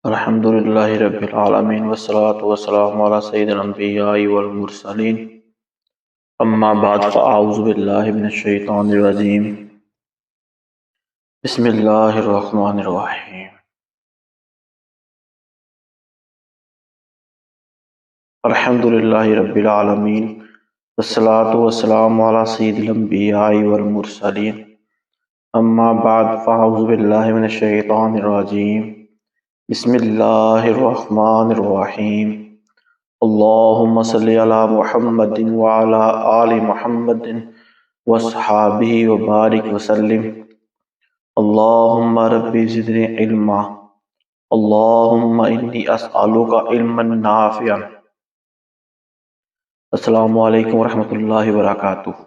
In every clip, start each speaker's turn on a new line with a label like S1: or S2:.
S1: الحمد للہ رب العالمین والصلاة والسلام علی سید الانبیاء والمرسلین اما بعد فاعوذ باللہ من الشیطان الرجیم بسم اللہ الرحمن الرحیم الحمد للہ رب العالمین والصلاة والسلام علی سید الانبیاء والمرسلین اما بعد فاعوذ باللہ من الشیطان الرجیم بسم اللہ الرحمن الرحیم اللہم صلی علی محمد وعلی آل محمد واصحابہ وبارک وسلم اللہم ربی زدنی علما اللہم انی اسألک علما نافعا۔ السلام علیکم ورحمۃ اللہ وبرکاتہ۔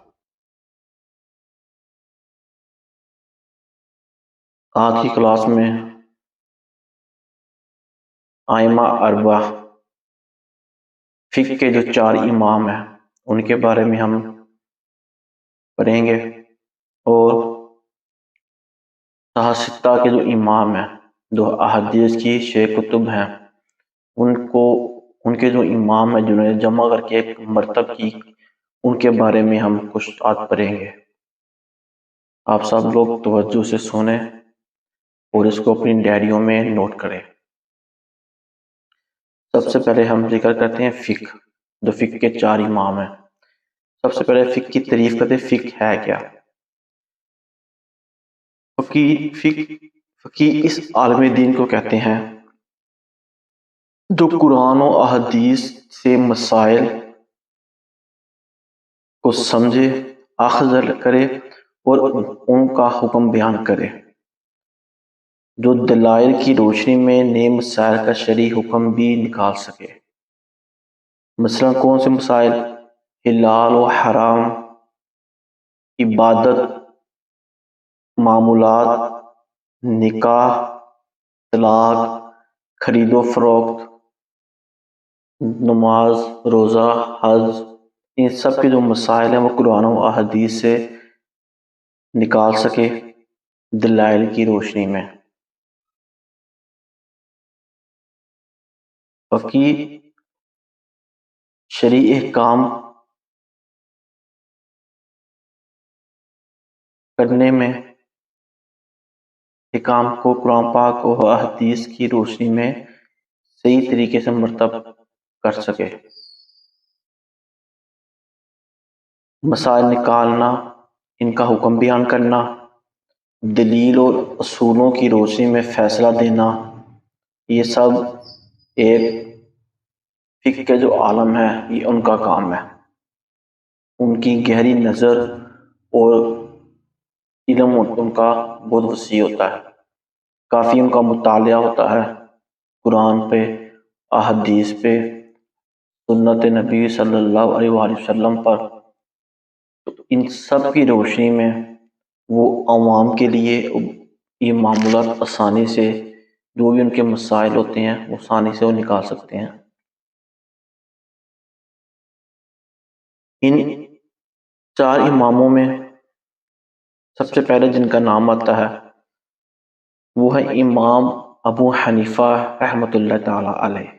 S1: آج کی کلاس میں ائمہ اربعہ فقہ کے جو 4 امام ہیں ان کے بارے میں ہم پڑھیں گے، اور ستہ کے جو امام ہیں، جو احادیث کی 6 کتب ہیں، ان کے جو امام ہیں جنہوں نے جمع کر کے ایک مرتب کی، ان کے بارے میں ہم کچھ آج پڑھیں گے۔ آپ سب لوگ توجہ سے سنیں اور اس کو اپنی ڈائریوں میں نوٹ کریں۔ سب سے پہلے ہم ذکر کرتے ہیں فقہ، جو فقہ کے 4 امام ہیں۔ سب سے پہلے فقہ کی تعریف کرتے ہیں، فقہ ہے کیا؟ فقہ اس عالم دین کو کہتے ہیں جو قرآن و احادیث سے مسائل کو سمجھے، اخذ کرے اور ان کا حکم بیان کرے، جو دلائل کی روشنی میں نئے مسائل کا شرعی حکم بھی نکال سکے۔ مثلا کون سے مسائل؟ حلال و حرام، عبادت، معاملات، نکاح، طلاق، خرید و فروخت، نماز، روزہ، حج، ان سب کے جو مسائل ہیں وہ قرآن و احادیث سے نکال سکے دلائل کی روشنی میں۔ فقہ شرعی احکام کرنے میں احکام کو قرآن پاک و احادیث کی روشنی میں صحیح طریقے سے مرتب کر سکے۔ مسائل نکالنا، ان کا حکم بیان کرنا، دلیل اور اصولوں کی روشنی میں فیصلہ دینا، یہ سب ایک فقہ کے جو عالم ہے یہ ان کا کام ہے۔ ان کی گہری نظر اور علم ان کا بہت وسیع ہوتا ہے، کافی ان کا مطالعہ ہوتا ہے قرآن پہ، احادیث پہ، سنت نبی صلی اللہ علیہ وآلہ وسلم پر۔ تو ان سب کی روشنی میں وہ عوام کے لیے یہ معاملات آسانی سے، جو بھی ان کے مسائل ہوتے ہیں وہ آسانی سے وہ نکال سکتے ہیں۔ ان 4 اماموں میں سب سے پہلے جن کا نام آتا ہے وہ ہے امام ابو حنیفہ رحمۃ اللہ تعالی علیہ۔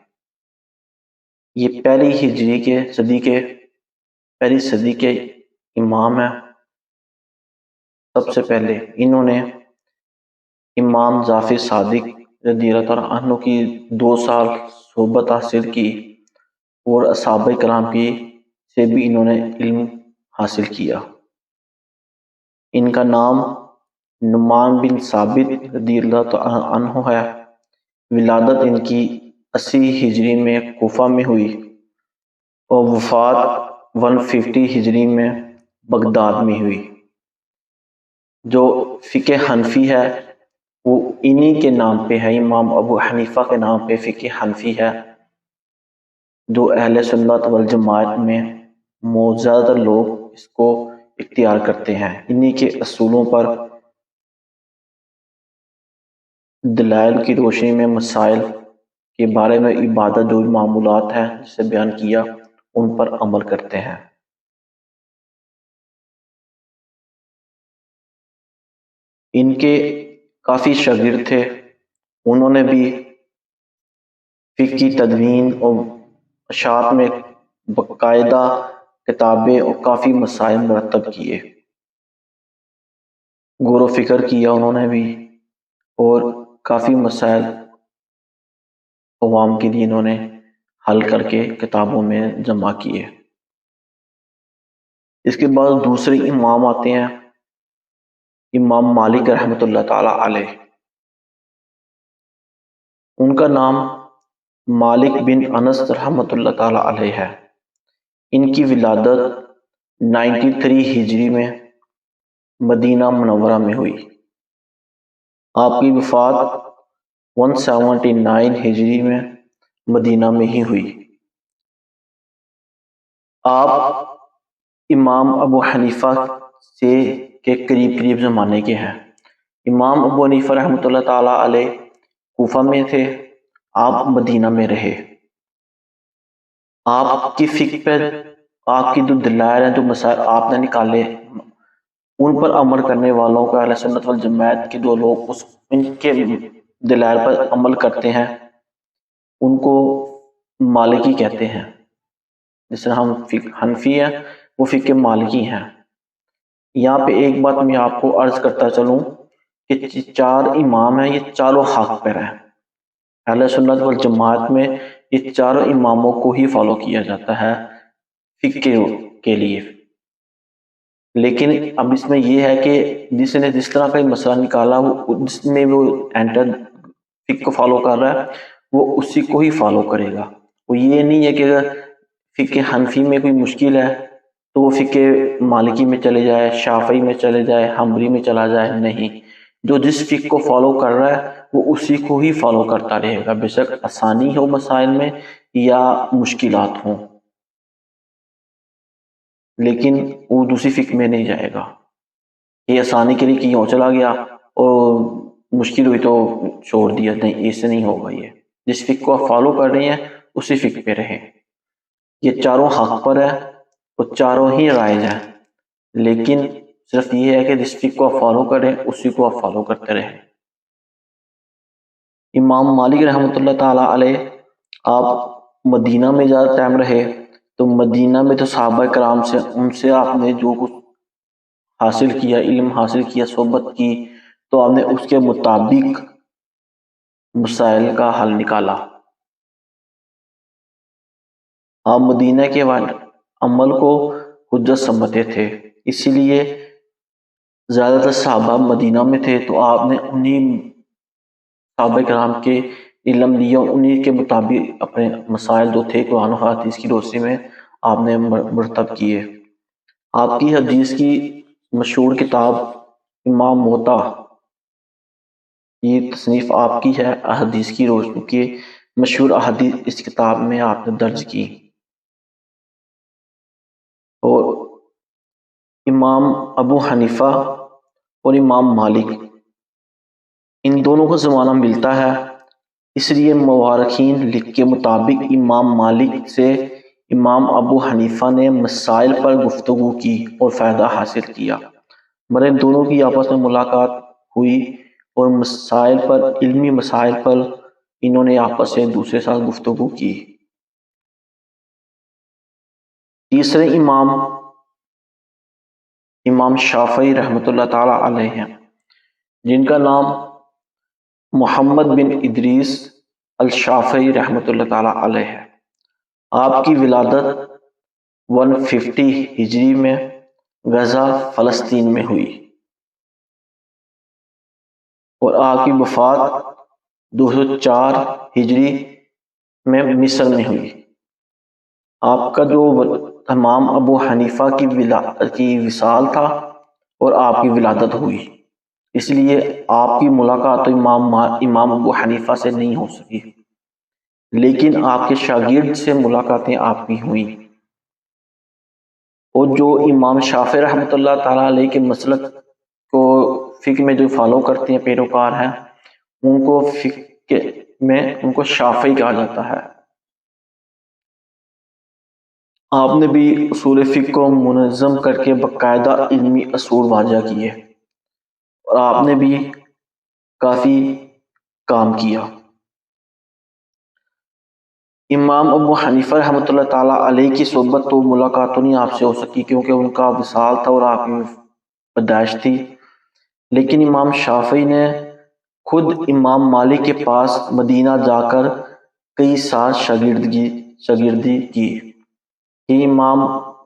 S1: یہ پہلی صدی کے امام ہیں۔ سب سے پہلے انہوں نے امام جعفر صادق رضی اللہ تعالیٰ عنہ کی 2 سال صحبت حاصل کی، اور اصحابہ کرام کی سے بھی انہوں نے علم حاصل کیا۔ ان کا نام نعمان بن ثابت رضی اللہ تعالیٰ عنہ ہے۔ ولادت ان کی 80 ہجری میں کوفہ میں ہوئی، اور وفات 150 ہجری میں بغداد میں ہوئی۔ جو فقہ حنفی ہے وہ انہی کے نام پہ ہے، امام ابو حنیفہ کے نام پہ فقہ حنفی ہے، جو اہل سنت والجماعت میں زیادہ تر لوگ اس کو اختیار کرتے ہیں۔ انہی کے اصولوں پر دلائل کی روشنی میں مسائل کے بارے میں عبادت، جو معمولات ہیں جسے بیان کیا، ان پر عمل کرتے ہیں۔ ان کے کافی شاگرد تھے، انہوں نے بھی فقہ کی تدوین اور اشاعت میں باقاعدہ کتابیں اور کافی مسائل مرتب کیے، غور و فکر کیا انہوں نے بھی، اور کافی مسائل عوام کے لیے انہوں نے حل کر کے کتابوں میں جمع کیے۔ اس کے بعد دوسرے امام آتے ہیں امام مالک رحمۃ اللہ تعالی علیہ۔ ان کا نام مالک بن انس رحمۃ اللہ تعالی علیہ ہے۔ ان کی ولادت 93 ہجری میں مدینہ منورہ میں ہوئی۔ آپ کی وفات 179 ہجری میں مدینہ میں ہی ہوئی۔ آپ امام ابو حنیفہ سے کے قریب زمانے کے ہیں۔ امام ابو حنیفہ رحمۃ اللہ تعالی علیہ کوفہ میں تھے، آپ مدینہ میں رہے۔ آپ کی فقہ پہ آپ کی جو دلائل ہیں، جو مسائل آپ نے نکالے، ان پر عمل کرنے والوں کو اہل سنت والجماعت کے جو لوگ ان کے دلائل پر عمل کرتے ہیں ان کو مالکی کہتے ہیں۔ جس طرح ہم حنفی ہیں، وہ فقہ مالکی ہیں۔ یہاں پہ ایک بات میں آپ کو عرض کرتا چلوں کہ چار امام ہیں، یہ چاروں حق پر ہیں۔ اہل سنت والجماعت میں یہ چاروں اماموں کو ہی فالو کیا جاتا ہے فقہ کے لیے۔ لیکن اب اس میں یہ ہے کہ جس نے جس طرح کا مسئلہ نکالا، وہ جس میں وہ انٹر فقہ کو فالو کر رہا ہے وہ اسی کو ہی فالو کرے گا۔ وہ یہ نہیں ہے کہ اگر فقہ حنفی میں کوئی مشکل ہے تو وہ فقہ مالکی میں چلے جائے، شافعی میں چلے جائے، حنبلی میں چلا جائے، نہیں۔ جو جس فقہ کو فالو کر رہا ہے وہ اسی کو ہی فالو کرتا رہے گا، بے شک آسانی ہو مسائل میں یا مشکلات ہوں، لیکن وہ دوسری فقہ میں نہیں جائے گا۔ یہ آسانی کے لیے کیوں چلا گیا اور مشکل ہوئی تو چھوڑ دیا، نہیں، اس سے نہیں ہوگا۔ یہ جس فقہ کو آپ فالو کر رہے ہیں اسی فقہ پہ رہیں۔ یہ چاروں حق پر ہے اور چاروں ہی رائج ہیں، لیکن صرف یہ ہے کہ جس فقہ کو آپ فالو کریں اسی کو آپ فالو کرتے رہیں۔ امام مالک رحمۃ اللہ تعالی علیہ آپ مدینہ میں زیادہ ٹائم رہے، تو مدینہ میں تو صحابہ کرام سے ان سے آپ نے جو کچھ حاصل کیا، علم حاصل کیا، صحبت کی، تو آپ نے اس کے مطابق مسائل کا حل نکالا۔ آپ مدینہ کے عمل کو حجت سمجھتے تھے، اسی لیے زیادہ تر صحابہ مدینہ میں تھے، تو آپ نے انہی صحابہ کرام کے علم لیا، انہی کے مطابق اپنے مسائل جو تھے قرآن و حدیث کی روشنی میں آپ نے مرتب کیے۔ آپ کی حدیث کی مشہور کتاب امام موطا، یہ تصنیف آپ کی ہے احادیث کی روشنی کے مشہور احادیث اس کتاب میں آپ نے درج کی۔ اور امام ابو حنیفہ اور امام مالک، ان دونوں کا زمانہ ملتا ہے، اس لیے مورخین لکھ کے مطابق امام مالک سے امام ابو حنیفہ نے مسائل پر گفتگو کی اور فائدہ حاصل کیا۔ مگر دونوں کی آپس میں ملاقات ہوئی اور مسائل پر، علمی مسائل پر انہوں نے آپس سے دوسرے ساتھ گفتگو کی۔ تیسرے امام امام شافعی رحمۃ اللہ تعالی علیہ ہیں، جن کا نام محمد بن ادریس الشافعی رحمۃ اللہ تعالی علیہ ہے۔ آپ کی ولادت 150 ہجری میں غزہ فلسطین میں ہوئی اور آپ کی وفات 204 ہجری میں مصر میں ہوئی۔ آپ کا جو امام ابو حنیفہ کی وصال تھا اور آپ کی ولادت ہوئی، اس لیے آپ کی ملاقات امام ابو حنیفہ سے نہیں ہو سکی، لیکن آپ کے شاگرد سے ملاقاتیں آپ کی ہوئیں۔ اور جو امام شافعی رحمۃ اللہ تعالیٰ علیہ کے مسلک کو فقہ میں جو فالو کرتے ہیں، پیروکار ہیں، ان کو فقہ میں ان کو شافعی کہا جاتا ہے۔ آپ نے بھی اصول فقہ کو منظم کر کے باقاعدہ علمی اصول واضح کیے اور آپ نے بھی کافی کام کیا۔ امام ابو حنیفہ رحمۃ اللہ تعالیٰ علیہ کی صحبت تو ملاقات تو نہیں آپ سے ہو سکی کیونکہ ان کا وصال تھا اور آپ کی پیدائش تھی، لیکن امام شافعی نے خود امام مالک کے پاس مدینہ جا کر کئی سال شاگردی کی کہ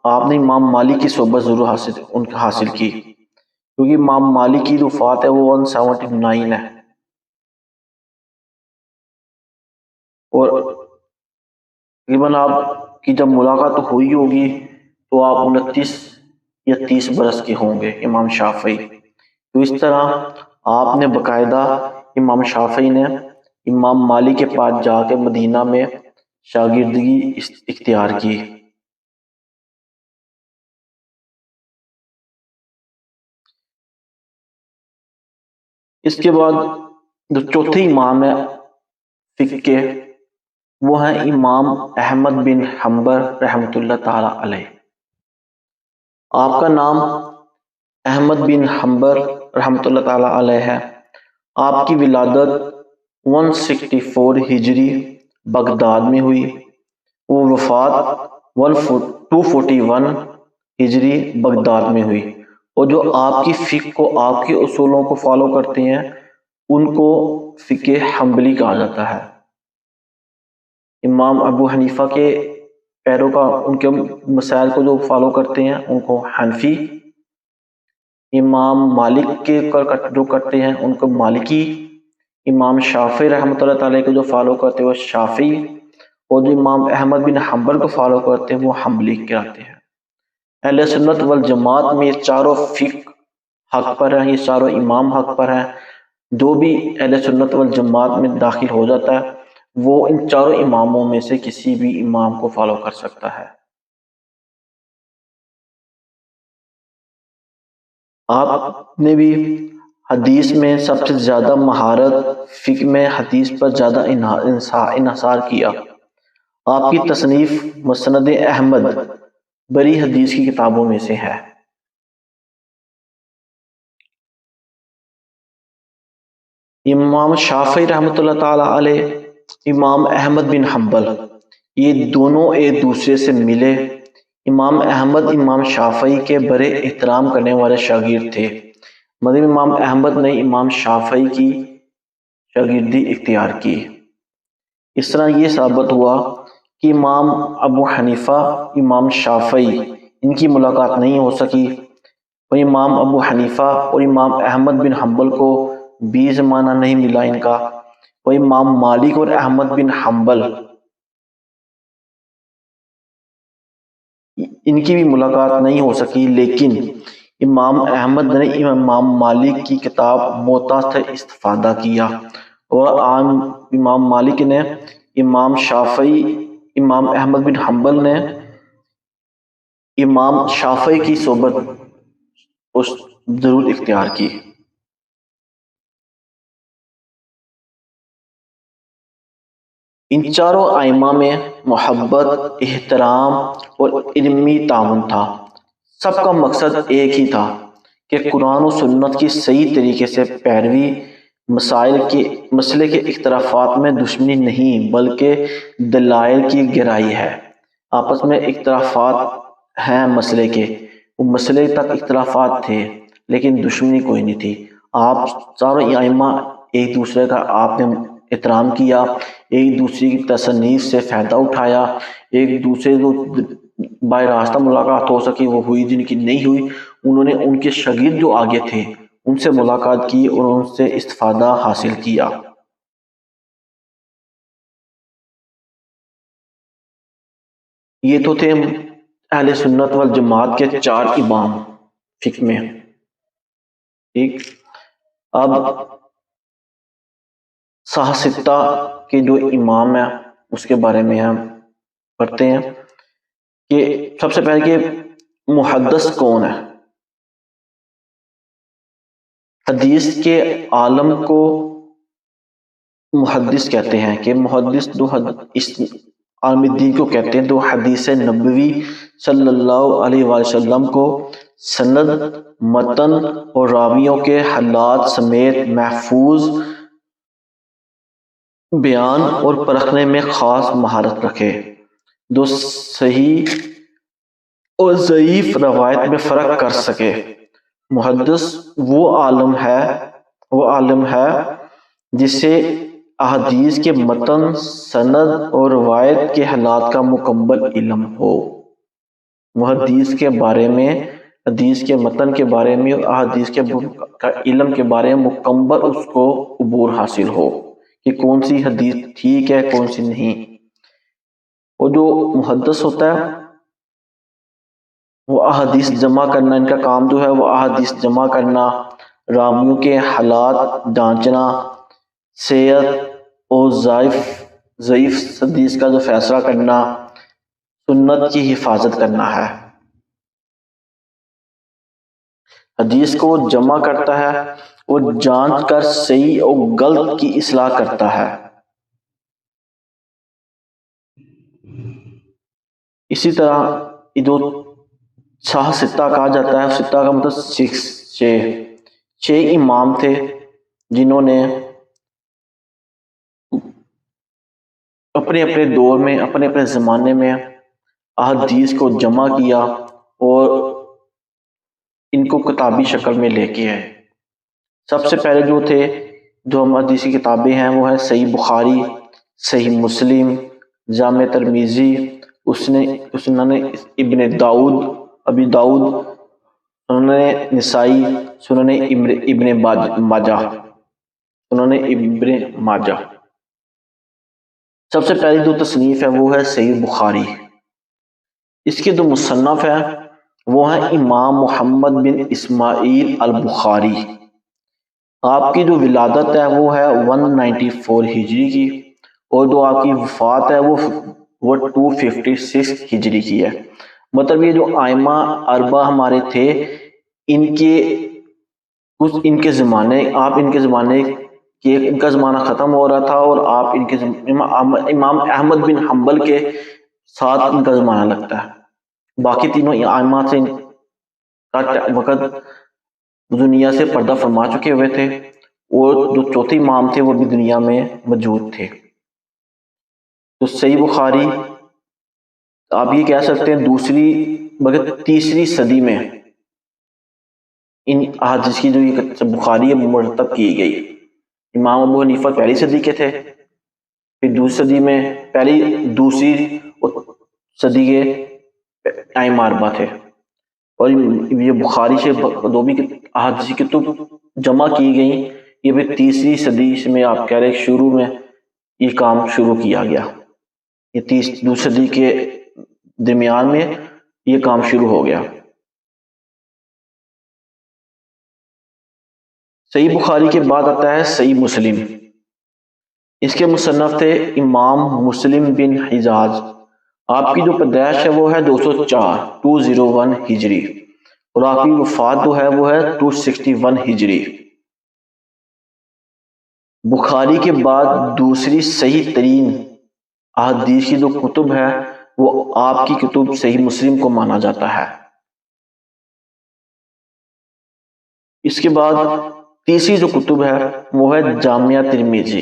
S1: آپ نے امام مالک کی صحبت ضرور حاصل کی، کیونکہ امام مالک کی جو وفات ہے وہ 179 ہے، اور تقریباً آپ کی جب ملاقات ہوئی ہوگی تو آپ 29 یا 30 برس کے ہوں گے امام شافعی۔ تو اس طرح آپ نے باقاعدہ امام شافعی نے امام مالک کے پاس جا کے مدینہ میں شاگردگی اختیار کی۔ اس کے بعد جو چوتھے امام ہے فقہ کے وہ ہیں امام احمد بن حنبل رحمۃ اللہ تعالی علیہ۔ آپ کا نام احمد بن حنبل رحمۃ اللہ تعالی علیہ ہے۔ آپ کی ولادت 164 ہجری بغداد میں ہوئی، وہ وفات 241 ہجری بغداد میں ہوئی، اور جو آپ کی فقہ کو آپ کے اصولوں کو فالو کرتے ہیں ان کو فقہ حنبلی کہا جاتا ہے۔ امام ابو حنیفہ کے پیروکار ان کے مسائل کو جو فالو کرتے ہیں ان کو حنفی، امام مالک کے جو کرتے ہیں ان کو مالکی، امام شافعی رحمۃ اللہ تعالیٰ کو جو فالو کرتے ہیں وہ شافعی، اور جو امام احمد بن حنبل کو فالو کرتے ہیں وہ حنبلی کہلاتے ہیں۔ اہل سنت والجماعت میں یہ چاروں فقہ حق پر ہیں، یہ چاروں امام حق پر ہیں۔ جو بھی اہل سنت والجماعت میں داخل ہو جاتا ہے وہ ان چاروں اماموں میں سے کسی بھی امام کو فالو کر سکتا ہے۔ آپ نے بھی حدیث میں سب سے زیادہ مہارت، فقہ میں حدیث پر زیادہ انحصار کیا۔ آپ کی تصنیف مسند احمد بڑی حدیث کی کتابوں میں سے ہے۔ امام شافعی رحمۃ اللہ تعالی علیہ، امام احمد بن حنبل، یہ دونوں ایک دوسرے سے ملے۔ امام احمد امام شافعی کے بڑے احترام کرنے والے شاگرد تھے، مطلب امام احمد نے امام شافعی کی شاگردی اختیار کی۔ اس طرح یہ ثابت ہوا کہ امام ابو حنیفہ امام شافعی ان کی ملاقات نہیں ہو سکی، اور امام ابو حنیفہ اور امام احمد بن حنبل کو بھی زمانہ نہیں ملا ان کا، اور امام مالک اور احمد بن حنبل ان کی بھی ملاقات نہیں ہو سکی، لیکن امام احمد نے امام مالک کی کتاب موطا سے استفادہ کیا، اور عام امام مالک نے امام شافعی، امام احمد بن حنبل نے امام شافعی کی صحبت ضرور اختیار کی۔ ان چاروں ائمہ میں محبت، احترام اور علمی تعاون تھا۔ سب کا مقصد ایک ہی تھا کہ قرآن و سنت کی صحیح طریقے سے پیروی، مسئلے کے اختلافات میں دشمنی نہیں بلکہ دلائل کی گہرائی ہے۔ آپس میں اختلافات ہیں مسئلے کے، وہ مسئلے تک اختلافات تھے لیکن دشمنی کوئی نہیں تھی۔ آپ چاروں ائمہ ایک دوسرے کا آپ نے احترام کیا، ایک دوسرے کی تصنیف سے فائدہ اٹھایا، ایک دوسرے کو بائی راستہ ملاقات ہو سکی وہ ہوئی، جن کی نہیں ہوئی انہوں نے ان کے شاگرد جو آگے تھے ان سے ملاقات کی اور ان سے استفادہ حاصل کیا۔ یہ تو تھے اہل سنت والجماعت کے 4 امام فقہ میں۔ ٹھیک، اب صحاستہ کے جو امام ہیں اس کے بارے میں ہم پڑھتے ہیں کہ سب سے پہلے کہ محدث کون ہے۔ حدیث کے عالم کو محدث کہتے ہیں، کہ محدث عالم دین کو کہتے ہیں جو حدیث نبوی صلی اللہ علیہ وسلم کو سند، متن اور راویوں کے حالات سمیت محفوظ بیان اور پرکھنے میں خاص مہارت رکھے، جو صحیح اور ضعیف روایت میں فرق کر سکے۔ محدث وہ عالم ہے جسے احادیث کے متن، سند اور روایت کے حالات کا مکمل علم ہو۔ محدث کے بارے میں حدیث کے متن کے بارے میں اور احادیث کے علم کے بارے میں مکمل اس کو عبور حاصل ہو کہ کون سی حدیث ٹھیک ہے کون سی نہیں۔ اور جو محدث ہوتا ہے وہ احادیث جمع کرنا، ان کا کام جو ہے وہ احادیث جمع کرنا، راویوں کے حالات جانچنا، صحت اور ضعیف حدیث کا جو فیصلہ کرنا، سنت کی حفاظت کرنا ہے۔ حدیث کو وہ جمع کرتا ہے، وہ جانچ کر صحیح اور غلط کی اصلاح کرتا ہے۔ اسی طرح جو شاہ ستہ کہا جاتا ہے، ستہ کا مطلب چھ امام تھے جنہوں نے اپنے اپنے دور میں، اپنے اپنے زمانے میں احادیث کو جمع کیا اور ان کو کتابی شکل میں لے کے آئے۔ سب سے پہلے جو حدیثی کتابیں ہیں وہ ہیں صحیح بخاری، صحیح مسلم، جامع ترمذی، سنن ابن داؤد، ابی داؤد، سنن نسائی، سنن ابن ماجہ۔ سب سے پہلی جو تصنیف ہے وہ ہے صحیح بخاری۔ اس کے جو مصنف ہیں وہ ہیں امام محمد بن اسماعیل البخاری۔ آپ کی جو ولادت ہے وہ ہے 194 ہجری کی، اور جو آپ کی وفات ہے وہ 256 ہجری کی ہے۔ مطلب یہ جو ائمہ اربعہ ہمارے تھے، ان کے زمانے ان کا زمانہ ختم ہو رہا تھا، اور آپ ان کے امام احمد بن حنبل کے ساتھ ان کا زمانہ لگتا ہے۔ باقی تینوں ائمہ سے وقت دنیا سے پردہ فرما چکے ہوئے تھے، اور جو چوتھے امام تھے وہ بھی دنیا میں موجود تھے۔ تو صحیح بخاری آپ یہ کہہ سکتے ہیں تیسری صدی میں ان احادیث کی جو یہ بخاری مرتب کی گئی۔ امام ابو حنیفہ پہلی صدی کے تھے، پھر دوسری صدی میں دوسری صدی کے ائمہ اربعہ تھے، اور یہ بخاری سے جو بھی احادیث کی کتب جمع کی گئیں یہ پھر تیسری صدی میں آپ کہہ رہے شروع میں یہ کام شروع کیا گیا۔ یہ دوسری صدی کے درمیان میں یہ کام شروع ہو گیا۔ صحیح بخاری کے بعد آتا ہے صحیح مسلم۔ اس کے مصنف تھے امام مسلم بن حجاز۔ آپ کی جو پیدائش ہے وہ ہے 201 ہجری، اور آپ کی وفات جو ہے وہ ہے 261 ہجری۔ بخاری کے بعد دوسری صحیح ترین احادیث کی جو کتب ہے وہ آپ کی کتب صحیح مسلم کو مانا جاتا ہے۔ اس کے بعد تیسری جو کتب ہے وہ ہے جامع ترمذی۔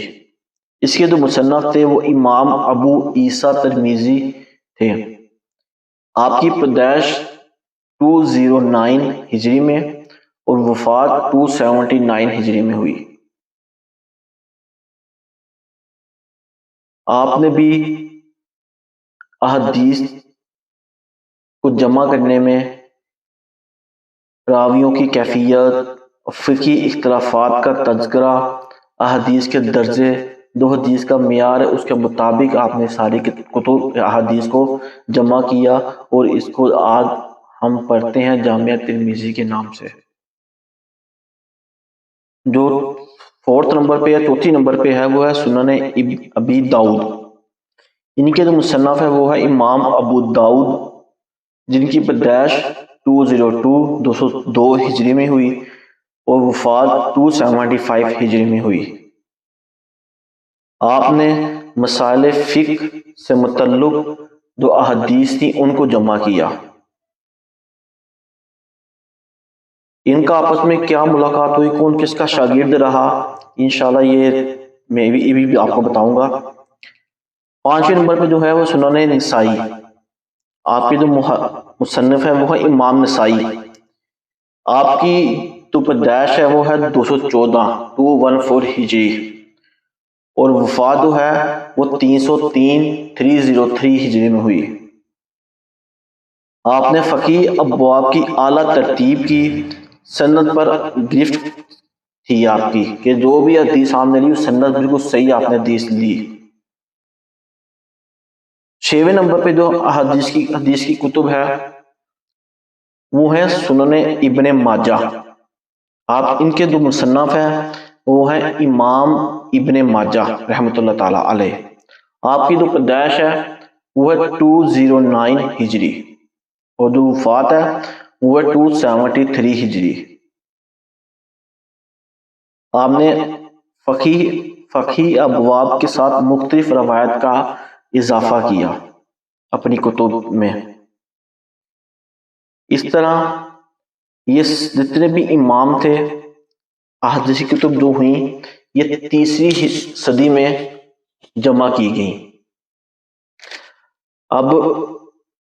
S1: اس کے جو مصنف تھے وہ امام ابو عیسیٰ ترمذی تھے۔ آپ کی پیدائش 209 ہجری میں اور وفات 279 ہجری میں ہوئی۔ آپ نے بھی احادیث کو جمع کرنے میں راویوں کی کیفیت، فقہی اختلافات کا تذکرہ، احادیث کے درجے، جو حدیث کا معیار ہے اس کے مطابق آپ نے ساری کتب احادیث کو جمع کیا، اور اس کو آج ہم پڑھتے ہیں جامع ترمذی کے نام سے۔ جو چوتھے نمبر پہ ہے وہ ہے سنن ابی داؤد۔ ان کے جو مصنف ہے وہ ہے امام ابو داؤد، جن کی پیدائش 202 ہجری میں ہوئی اور وفات 275 ہجری میں ہوئی۔ آپ نے مسائل فقہ سے متعلق جو احادیث تھی ان کو جمع کیا۔ ان کا آپس میں کیا ملاقات ہوئی، کون کس کا شاگرد رہا، انشاءاللہ یہ میں بھی آپ کو بتاؤں گا۔ 5ویں نمبر پہ جو ہے وہ سنن نسائی، آپ کے جو مصنف ہے وہ ہے امام نسائی، آپ کی جو پیدائش ہے وہ ہے 214 ہجری، اور وفات جو ہے وہ 303 ہجری میں ہوئی۔ آپ نے فقی ابواب کی اعلیٰ ترتیب کی، سند پر گرفت تھی آپ کی کہ جو بھی حدیث آپ نے لی اس سند بالکل صحیح آپ نے حدیث لی۔ 6ویں نمبر پہ جو حدیث کی کتب ہے وہ ہیں سنن ابن ماجہ، آپ ان کے جو مصنف ہیں وہ ہیں امام ابن ماجہ رحمۃ اللہ تعالی علیہ، آپ کی جو پیدائش ہے وہ ہے 209 ہجری، اور جو وفات ہے وہ ہے 273 ہجری۔ آپ نے فقہی ابواب کے ساتھ مختلف روایت کا اضافہ کیا اپنی کتب میں۔ اس طرح یہ جتنے بھی امام تھے، احادیث کی کتب جو ہوئیں یہ 3 صدی میں جمع کی گئیں۔ اب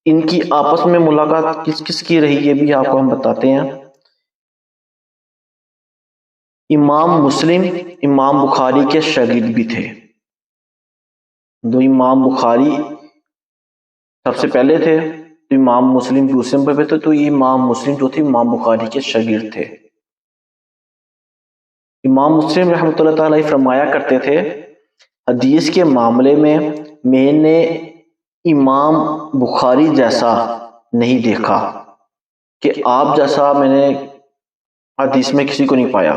S1: ان کی آپس میں ملاقات کس کی رہی یہ بھی آپ کو ہم بتاتے ہیں۔ امام مسلم امام بخاری کے شاگرد بھی تھے، دو امام بخاری سب سے پہلے تھے، تو امام مسلم دوسرے نمبر پہ تھے، تو یہ امام مسلم جو تھے امام بخاری کے شاگرد تھے۔ امام مسلم رحمۃ اللہ تعالی فرمایا کرتے تھے، حدیث کے معاملے میں نے امام بخاری جیسا نہیں دیکھا کہ آپ جیسا میں نے حدیث میں کسی کو نہیں پایا۔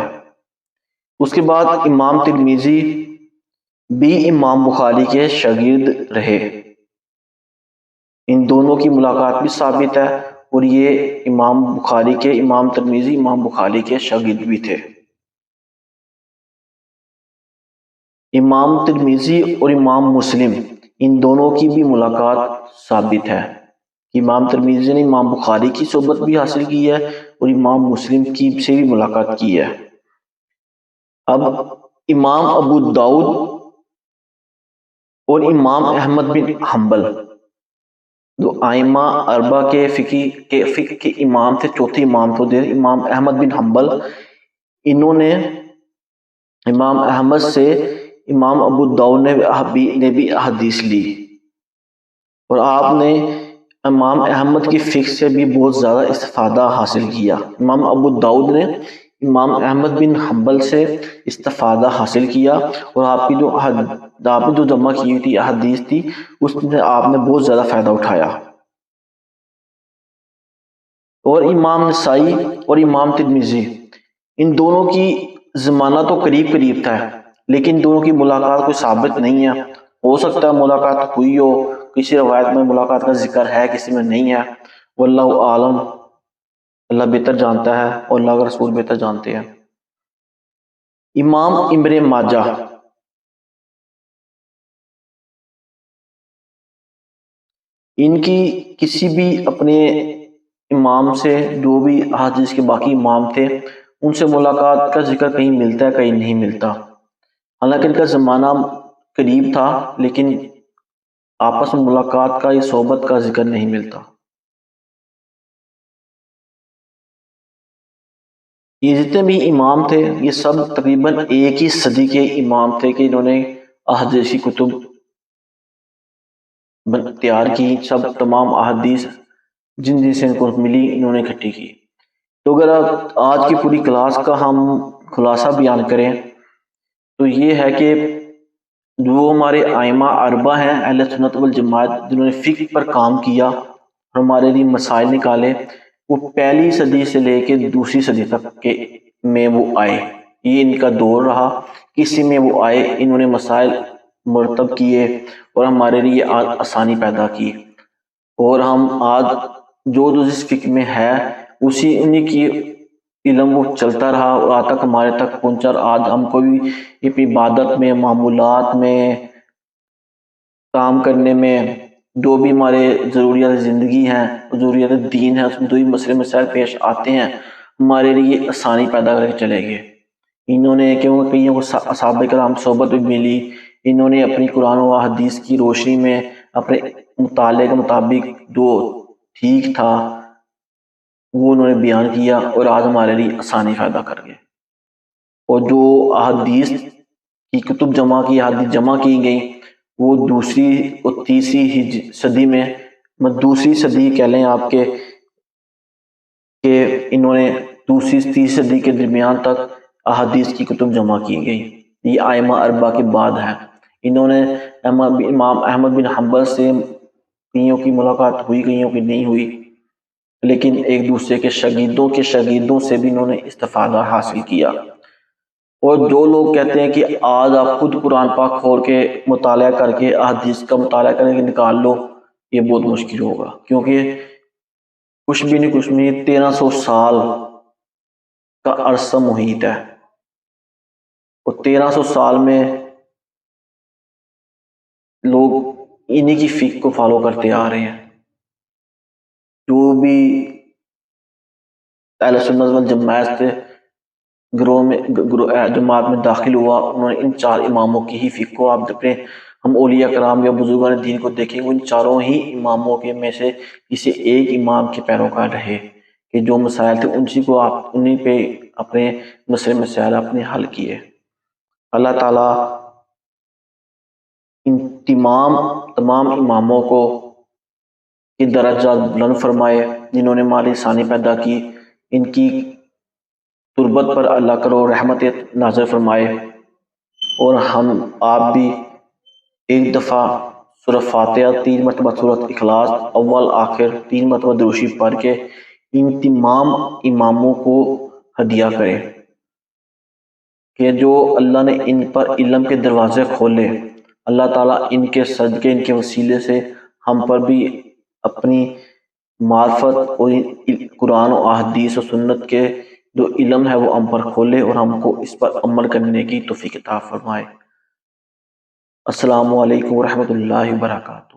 S1: اس کے بعد امام ترمذی بھی امام بخاری کے شاگرد رہے، ان دونوں کی ملاقات بھی ثابت ہے، اور یہ امام بخاری کے امام ترمذی امام بخاری کے شاگرد بھی تھے۔ امام ترمذی اور امام مسلم ان دونوں کی بھی ملاقات ثابت ہے، امام ترمذی نے امام بخاری کی صحبت بھی حاصل کی ہے اور امام مسلم کی سے بھی ملاقات کی ہے۔ اب امام ابو داؤد اور امام احمد بن حنبل جو ائمہ اربعہ کے فقہ کے امام تھے، چوتھے امام تھے امام احمد بن حنبل، انہوں نے امام احمد سے امام ابو داؤد نے بھی حدیث لی، اور آپ نے امام احمد کی فقہ سے بھی بہت زیادہ استفادہ حاصل کیا۔ امام ابو داؤد نے امام احمد بن حنبل سے استفادہ حاصل کیا، اور آپ کی جو جمع کی ہوئی تھی حدیث تھی اس میں آپ نے بہت زیادہ فائدہ اٹھایا۔ اور امام نسائی اور امام ترمذی ان دونوں کی زمانہ تو قریب تھا، لیکن دونوں کی ملاقات کوئی ثابت نہیں ہے، ہو سکتا ہے ملاقات ہوئی ہو، کسی روایت میں ملاقات کا ذکر ہے کسی میں نہیں ہے، واللہ عالم، اللہ بہتر جانتا ہے اور اللہ کا رسول بہتر جانتے ہیں۔ امام ابن ماجہ ان کی کسی بھی اپنے امام سے، جو بھی حدیث کے باقی امام تھے ان سے ملاقات کا ذکر کہیں ملتا ہے کہیں نہیں ملتا، حالانکہ ان کا زمانہ قریب تھا لیکن آپس میں ملاقات کا یا صحبت کا ذکر نہیں ملتا۔ یہ جتنے بھی امام تھے یہ سب تقریباً ایک ہی صدی کے امام تھے کہ انہوں نے احادیث کی کتب تیار کی، سب تمام احادیث جن سے ان کو ملی انہوں نے اکٹھی کی۔ تو اگر آج کی پوری کلاس کا ہم خلاصہ بیان کریں تو یہ ہے کہ جو ہمارے ائمہ اربعہ ہیں اہل سنت والجماعت جنہوں نے فقہ پر کام کیا اور ہمارے لیے مسائل نکالے، وہ پہلی صدی سے لے کے دوسری صدی تک میں وہ آئے، یہ ان کا دور رہا، کسی میں وہ آئے، انہوں نے مسائل مرتب کیے اور ہمارے لیے آسانی پیدا کی، اور ہم آج جو جس فقہ میں ہے اسی انہی کی علم وہ چلتا رہا اور آج تک ہمارے تک پہنچا، اور آج ہم کو بھی اپنی عبادت میں، معمولات میں، کام کرنے میں، جو بھی ہمارے ضروریات زندگی ہیں، ضروریات دین ہیں، اس میں جو بھی مسئلے مسائل پیش آتے ہیں ہمارے لیے آسانی پیدا کر کے چلے گئے۔ انہوں نے کیونکہ کئیوں کو اصحاب کرام صحبت بھی ملی، انہوں نے اپنی قرآن و حدیث کی روشنی میں اپنے مطالعے کے مطابق جو ٹھیک تھا وہ انہوں نے بیان کیا، اور آج ہمارے لیے آسانی پیدا کر گئے۔ اور جو احادیث کی کتب حدیث جمع کی گئی وہ دوسری اور تیسری صدی میں، دوسری صدی کہہ لیں آپ کہ انہوں نے دوسری تیسری صدی کے درمیان تک احادیث کی کتب جمع کی گئی۔ یہ ائمہ اربعہ کے بعد ہے۔ انہوں نے امام احمد بن حنبل سے کئیوں کی ملاقات ہوئی، کئیوں کی نہیں ہوئی، لیکن ایک دوسرے کے شاگردوں سے بھی انہوں نے استفادہ حاصل کیا۔ اور جو لوگ کہتے ہیں کہ آج آپ خود قرآن پاک کھول کے مطالعہ کر کے احادیث کا مطالعہ کر کے نکال لو، یہ بہت مشکل ہوگا، کیونکہ کچھ بھی نہیں 1300 سال کا عرصہ محیط ہے، اور 1300 سال میں لوگ انہی کی فقہ کو فالو کرتے آ رہے ہیں۔ جو بھی اہل سنت والجماعت سے جماعت میں داخل ہوا، انہوں نے ان 4 اماموں کی ہی فقہ کو، آپ اپنے ہم اولیاء کرام یا بزرگان دین کو دیکھیں گے، ان چاروں ہی اماموں کے میں سے کسی ایک امام کے پیروکار رہے کہ جو مسائل تھے انہی پہ اپنے مسائل اپنے حل کیے۔ اللہ تعالیٰ ان تمام اماموں کو کی درجات بلند فرمائے، جنہوں نے ہماری ثانی پیدا کی، ان کی تربت پر اللہ کرو رحمت نازل فرمائے، اور ہم آپ بھی ایک دفعہ سورہ فاتحہ 3 مرتبہ سورہ اخلاص اول آخر 3 مرتبہ درود شریف پڑھ کے ان تمام اماموں کو ہدیہ کریں کہ جو اللہ نے ان پر علم کے دروازے کھولے، اللہ تعالیٰ ان کے صدقے، ان کے وسیلے سے ہم پر بھی اپنی معرفت اور قرآن و احادیث و سنت کے جو علم ہے وہ ہم پر کھولے، اور ہم کو اس پر عمل کرنے کی توفیق عطا فرمائے۔ السلام علیکم ورحمۃ اللہ وبرکاتہ۔